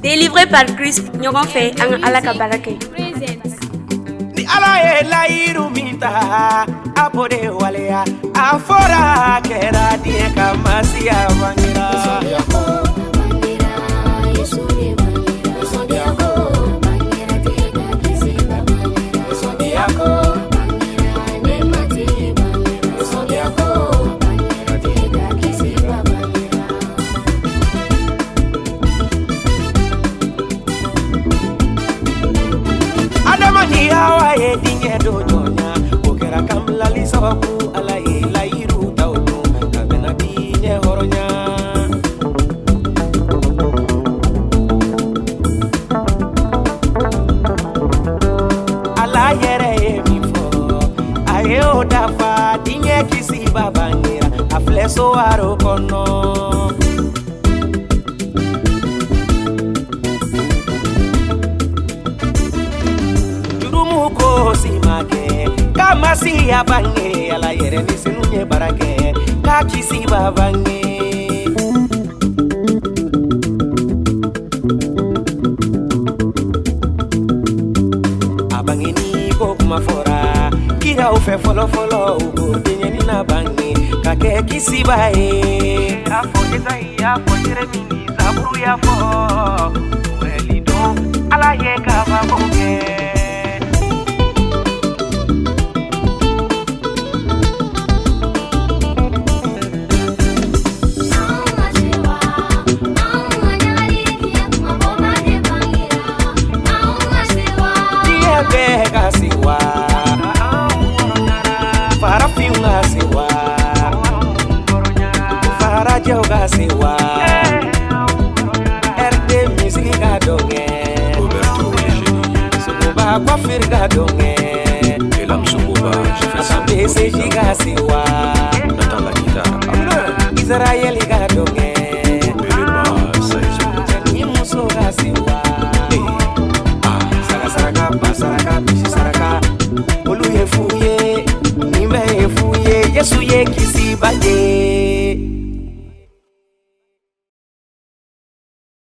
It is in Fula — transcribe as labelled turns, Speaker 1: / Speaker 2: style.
Speaker 1: Délivré par Christ, ɲɔgɔn fɛ an ka Ala ka baara kɛ.
Speaker 2: Ni Ala ye layiru min ta, a b'o de waleya. A fɔra kɛra diɲɛ ka masiya bangera. Awa ye diɲɛ do jɔnya o kɛra kamilali sababu Ala ye layiru taw dun ka bɛnna diɲɛ hɔrɔnya. Ala yɛrɛ ye min fɔ a ye o dafa diɲɛ kisi ba bangera a filɛ so aro kɔnɔ. Si make kama si ya bange Ala yere ni sinunye barake ka kisi ba bange. Abange ni ko kuma fora kira ufe folo folo ugo denye ni na bange ka ke kisi ba e afo jeza ya fo jere mini zaburu ya fo welido Ala ye ka ba bonge. Siwa para fiunga siwa para joga siwa RD music ga donge suba kwa fir ga donge